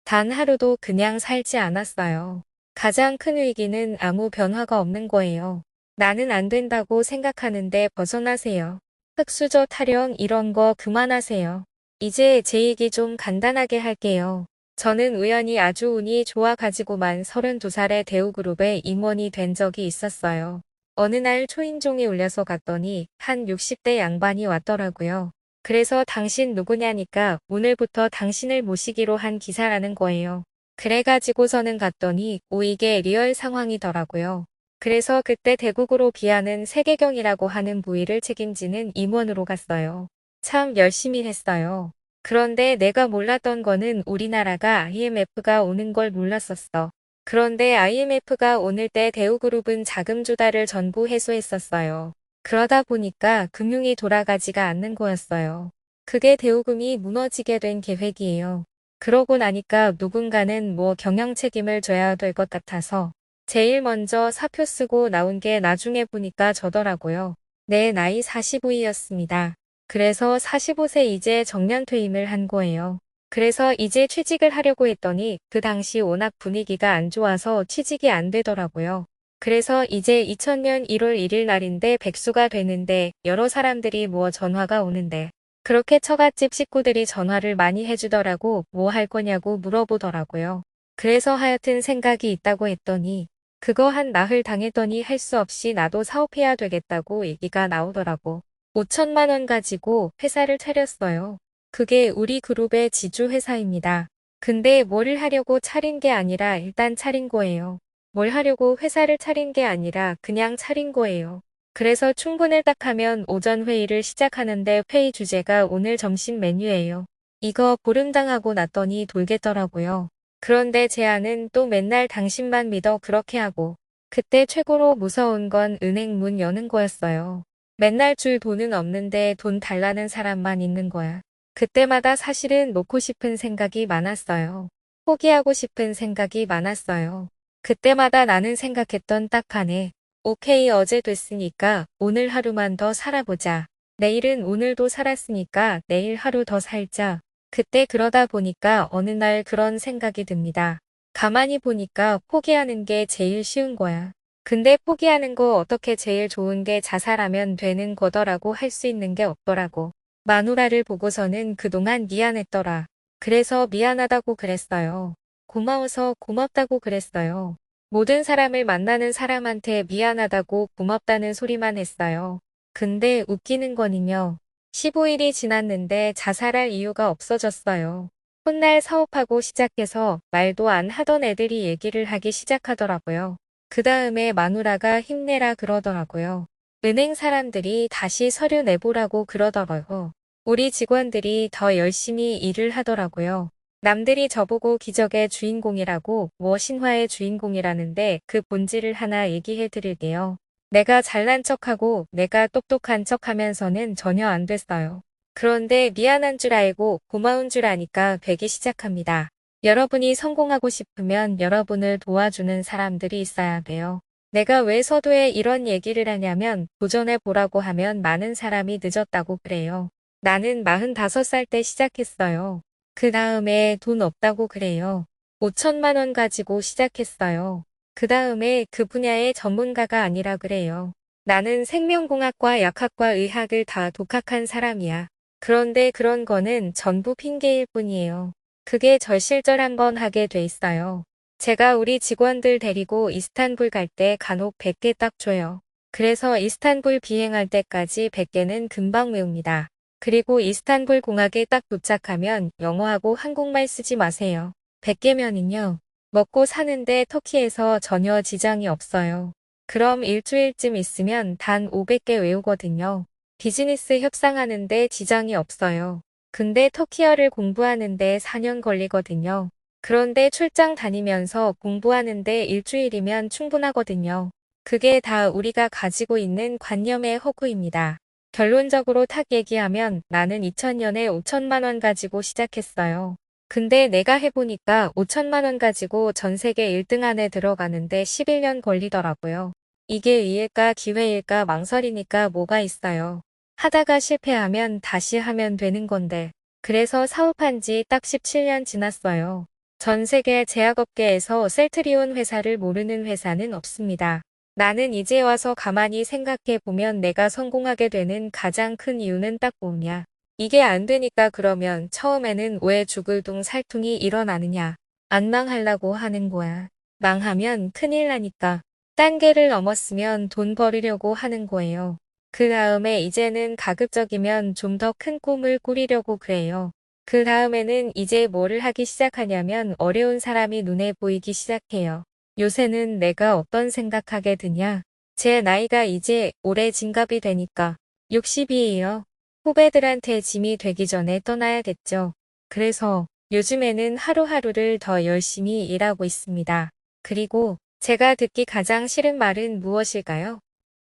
단 하루도 그냥 살지 않았어요. 가장 큰 위기는 아무 변화가 없는 거예요. 나는 안 된다고 생각하는데 벗어나세요. 흙수저 타령 이런 거 그만하세요. 이제 제 얘기 좀 간단하게 할게요. 저는 우연히 아주 운이 좋아가지고만 32살에 대우그룹의 임원이 된 적이 있었어요. 어느 날 초인종이 울려서 갔더니 한 60대 양반이 왔더라고요. 그래서 당신 누구냐니까 오늘부터 당신을 모시기로 한 기사라는 거예요. 그래가지고서는 갔더니 이게 리얼 상황이더라고요. 그래서 그때 대국으로 비하는 세계경이라고 하는 부위를 책임지는 임원으로 갔어요. 참 열심히 했어요. 그런데 내가 몰랐던 거는 우리나라가 IMF가 오는 걸 몰랐었어. 그런데 IMF가 오늘 때 대우그룹은 자금 조달을 전부 해소했었어요. 그러다 보니까 금융이 돌아가지가 않는 거였어요. 그게 대우금이 무너지게 된 계획이에요. 그러고 나니까 누군가는 경영 책임을 져야 될 것 같아서 제일 먼저 사표 쓰고 나온 게 나중에 보니까 저더라고요. 내 나이 45이었습니다. 그래서 45세 이제 정년퇴임을 한 거예요. 그래서 이제 취직을 하려고 했더니 그 당시 워낙 분위기가 안 좋아서 취직이 안 되더라고요. 그래서 이제 2000년 1월 1일 날인데 백수가 되는데 여러 사람들이 전화가 오는데 그렇게 처갓집 식구들이 전화를 많이 해주더라고 뭐 할 거냐고 물어보더라고요. 그래서 하여튼 생각이 있다고 했더니 그거 한 나흘 당했더니 할 수 없이 나도 사업해야 되겠다고 얘기가 나오더라고. 5천만 원 가지고 회사를 차렸어요. 그게 우리 그룹의 지주회사입니다. 근데 뭘 하려고 차린 게 아니라 일단 차린 거예요. 뭘 하려고 회사를 차린 게 아니라 그냥 차린 거예요. 그래서 출근을 딱 하면 오전 회의를 시작하는데 회의 주제가 오늘 점심 메뉴예요. 이거 보름당하고 났더니 돌겠더라고요. 그런데 제 아는 또 맨날 당신만 믿어 그렇게 하고 그때 최고로 무서운 건 은행 문 여는 거였어요. 맨날 줄 돈은 없는데 돈 달라는 사람만 있는 거야. 그때마다 사실은 놓고 싶은 생각이 많았어요. 포기하고 싶은 생각이 많았어요. 그때마다 나는 생각했던 딱 하네. 오케이 어제 됐으니까 오늘 하루만 더 살아보자. 내일은 오늘도 살았으니까 내일 하루 더 살자. 그때 그러다 보니까 어느 날 그런 생각이 듭니다. 가만히 보니까 포기하는 게 제일 쉬운 거야. 근데 포기하는 거 어떻게 제일 좋은 게 자살하면 되는 거더라고 할 수 있는 게 없더라고. 마누라를 보고서는 그동안 미안했더라. 그래서 미안하다고 그랬어요. 고마워서 고맙다고 그랬어요. 모든 사람을 만나는 사람한테 미안하다고 고맙다는 소리만 했어요. 근데 웃기는 거는요. 15일이 지났는데 자살할 이유가 없어졌어요. 훗날 사업하고 시작해서 말도 안 하던 애들이 얘기를 하기 시작하더라고요. 그 다음에 마누라가 힘내라 그러더라고요. 은행 사람들이 다시 서류 내보라고 그러더라고요. 우리 직원들이 더 열심히 일을 하더라고요. 남들이 저보고 기적의 주인공이라고 신화의 주인공이라는데 그 본질을 하나 얘기해 드릴게요. 내가 잘난 척하고 내가 똑똑한 척하면서는 전혀 안 됐어요. 그런데 미안한 줄 알고 고마운 줄 아니까 되기 시작합니다. 여러분이 성공하고 싶으면 여러분을 도와주는 사람들이 있어야 돼요. 내가 왜 서두에 이런 얘기를 하냐면 도전해 보라고 하면 많은 사람이 늦었다고 그래요. 나는 45살 때 시작했어요. 그 다음에 돈 없다고 그래요. 5천만 원 가지고 시작했어요. 그 다음에 그 분야의 전문가가 아니라 그래요. 나는 생명공학과 약학과 의학을 다 독학한 사람이야. 그런데 그런 거는 전부 핑계일 뿐이에요. 그게 절실절 한번 하게 돼 있어요. 제가 우리 직원들 데리고 이스탄불 갈 때 간혹 100개 딱 줘요. 그래서 이스탄불 비행할 때까지 100개는 금방 외웁니다. 그리고 이스탄불 공항에 딱 도착하면 영어하고 한국말 쓰지 마세요. 100개면은요. 먹고 사는데 터키에서 전혀 지장이 없어요. 그럼 일주일쯤 있으면 단 500개 외우거든요. 비즈니스 협상하는데 지장이 없어요. 근데 터키어를 공부하는데 4년 걸리거든요. 그런데 출장 다니면서 공부하는데 일주일이면 충분하거든요. 그게 다 우리가 가지고 있는 관념의 허구입니다. 결론적으로 탁 얘기하면 나는 2000년에 5천만 원 가지고 시작했어요. 근데 내가 해보니까 5천만 원 가지고 전 세계 1등 안에 들어가는데 11년 걸리더라고요. 이게 의일까 기회일까 망설이니까 뭐가 있어요. 하다가 실패하면 다시 하면 되는 건데. 그래서 사업한 지 딱 17년 지났어요. 전 세계 제약업계에서 셀트리온 회사를 모르는 회사는 없습니다. 나는 이제 와서 가만히 생각해 보면 내가 성공하게 되는 가장 큰 이유는 딱 뭐냐. 이게 안 되니까 그러면 처음에는 왜 죽을 둥 살둥이 일어나느냐. 안 망하려고 하는 거야. 망하면 큰일 나니까. 단계를 넘었으면 돈 벌으려고 하는 거예요. 그 다음에 이제는 가급적이면 좀 더 큰 꿈을 꾸리려고 그래요. 그 다음에는 이제 뭐를 하기 시작하냐면 어려운 사람이 눈에 보이기 시작해요. 요새는 내가 어떤 생각하게 드냐. 제 나이가 이제 올해 진갑이 되니까 60이에요. 후배들한테 짐이 되기 전에 떠나야겠죠. 그래서 요즘에는 하루하루를 더 열심히 일하고 있습니다. 그리고 제가 듣기 가장 싫은 말은 무엇일까요?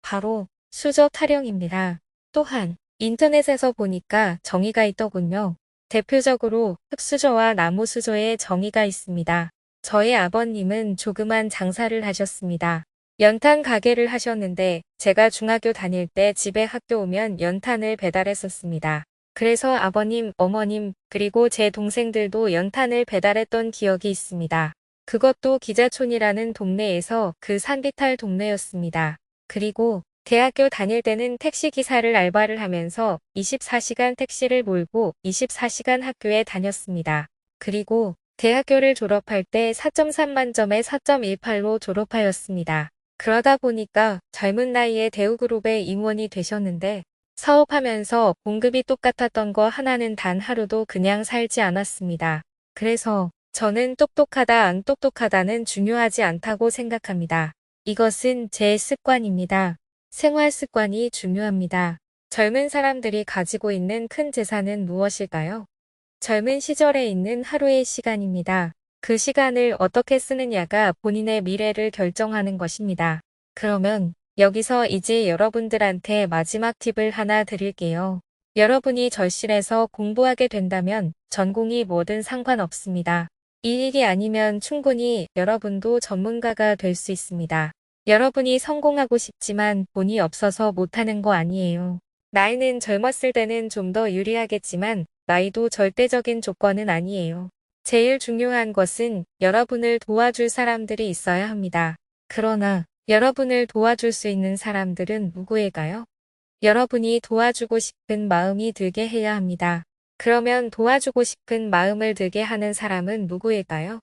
바로 수저 타령입니다. 또한 인터넷에서 보니까 정의가 있더군요. 대표적으로 흙수저와 나무수저에 정의가 있습니다. 저희 아버님은 조그만 장사를 하셨습니다. 연탄 가게를 하셨는데 제가 중학교 다닐 때 집에 학교 오면 연탄을 배달했었습니다. 그래서 아버님, 어머님, 그리고 제 동생들도 연탄을 배달했던 기억이 있습니다. 그것도 기자촌이라는 동네에서 그 산비탈 동네였습니다. 그리고 대학교 다닐 때는 택시기사를 알바를 하면서 24시간 택시를 몰고 24시간 학교에 다녔습니다. 그리고 대학교를 졸업할 때 4.3 만점에 4.18로 졸업하였습니다. 그러다 보니까 젊은 나이에 대우그룹의 임원이 되셨는데 사업하면서 봉급이 똑같았던 거 하나는 단 하루도 그냥 살지 않았습니다. 그래서 저는 똑똑하다 안 똑똑하다는 중요하지 않다고 생각합니다. 이것은 제 습관입니다. 생활 습관이 중요합니다. 젊은 사람들이 가지고 있는 큰 재산은 무엇일까요? 젊은 시절에 있는 하루의 시간입니다. 그 시간을 어떻게 쓰느냐가 본인의 미래를 결정하는 것입니다. 그러면 여기서 이제 여러분들한테 마지막 팁을 하나 드릴게요. 여러분이 절실해서 공부하게 된다면 전공이 뭐든 상관없습니다. 이 일이 아니면 충분히 여러분도 전문가가 될 수 있습니다. 여러분이 성공하고 싶지만 돈이 없어서 못하는 거 아니에요. 나이는 젊었을 때는 좀 더 유리하겠지만 나이도 절대적인 조건은 아니에요. 제일 중요한 것은 여러분을 도와줄 사람들이 있어야 합니다. 그러나 여러분을 도와줄 수 있는 사람들은 누구일까요? 여러분이 도와주고 싶은 마음이 들게 해야 합니다. 그러면 도와주고 싶은 마음을 들게 하는 사람은 누구일까요?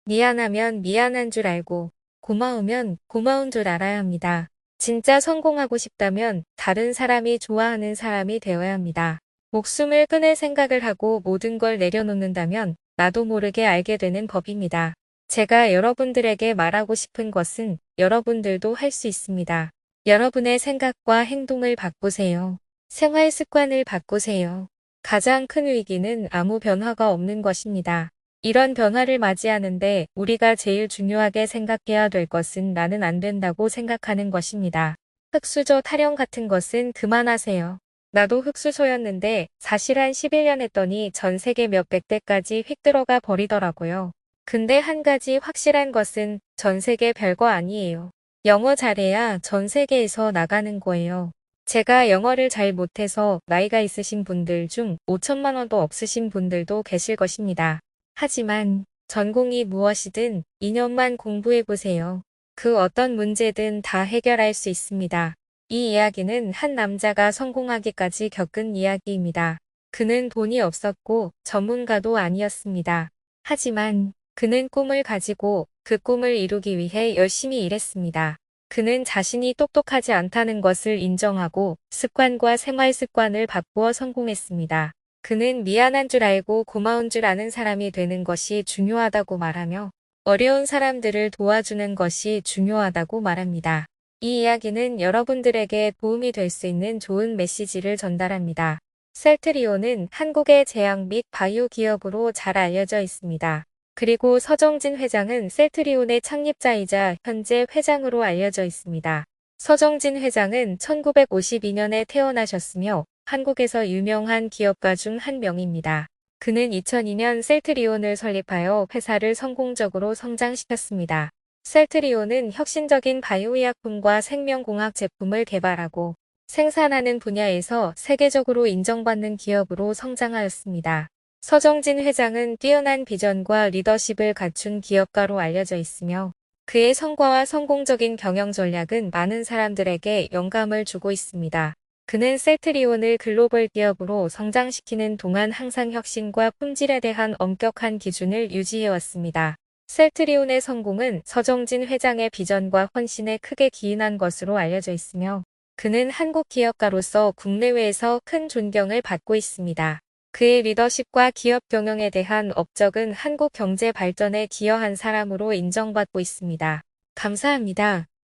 미안하면 미안한 줄 알고 고마우면 고마운 줄 알아야 합니다. 진짜 성공하고 싶다면 다른 사람이 좋아하는 사람이 되어야 합니다. 목숨을 끊을 생각을 하고 모든 걸 내려놓는다면 나도 모르게 알게 되는 법입니다. 제가 여러분들에게 말하고 싶은 것은 여러분들도 할 수 있습니다. 여러분의 생각과 행동을 바꾸세요. 생활 습관을 바꾸세요. 가장 큰 위기는 아무 변화가 없는 것입니다. 이런 변화를 맞이하는데 우리가 제일 중요하게 생각해야 될 것은 나는 안 된다고 생각하는 것입니다. 흙수저 타령 같은 것은 그만하세요. 나도 흙수저였는데 사실 한 11년 했더니 전 세계 몇백 대까지 휙 들어가 버리더라고요. 근데 한 가지 확실한 것은 전 세계 별거 아니에요. 영어 잘해야 전 세계에서 나가는 거예요. 제가 영어를 잘 못해서 나이가 있으신 분들 중 5천만 원도 없으신 분들도 계실 것입니다. 하지만 전공이 무엇이든 2년만 공부해보세요. 그 어떤 문제든 다 해결할 수 있습니다. 이 이야기는 한 남자가 성공하기까지 겪은 이야기입니다. 그는 돈이 없었고 전문가도 아니었습니다. 하지만 그는 꿈을 가지고 그 꿈을 이루기 위해 열심히 일했습니다. 그는 자신이 똑똑하지 않다는 것을 인정하고 습관과 생활 습관을 바꾸어 성공했습니다. 그는 미안한 줄 알고 고마운 줄 아는 사람이 되는 것이 중요하다고 말하며 어려운 사람들을 도와주는 것이 중요하다고 말합니다. 이 이야기는 여러분들에게 도움이 될 수 있는 좋은 메시지를 전달합니다. 셀트리온은 한국의 제약 및 바이오 기업으로 잘 알려져 있습니다. 그리고 서정진 회장은 셀트리온의 창립자이자 현재 회장으로 알려져 있습니다. 서정진 회장은 1952년에 태어나셨으며 한국에서 유명한 기업가 중 한 명입니다. 그는 2002년 셀트리온을 설립하여 회사를 성공적으로 성장시켰습니다. 셀트리온은 혁신적인 바이오의약품과 생명공학 제품을 개발하고 생산하는 분야에서 세계적으로 인정받는 기업으로 성장하였습니다. 서정진 회장은 뛰어난 비전과 리더십을 갖춘 기업가로 알려져 있으며 그의 성과와 성공적인 경영 전략은 많은 사람들에게 영감을 주고 있습니다. 그는 셀트리온을 글로벌 기업으로 성장시키는 동안 항상 혁신과 품질에 대한 엄격한 기준을 유지해왔습니다. 셀트리온의 성공은 서정진 회장의 비전과 헌신에 크게 기인한 것으로 알려져 있으며 그는 한국 기업가로서 국내외에서 큰 존경을 받고 있습니다. 그의 리더십과 기업 경영에 대한 업적은 한국 경제 발전에 기여한 사람으로 인정받고 있습니다. 감사합니다.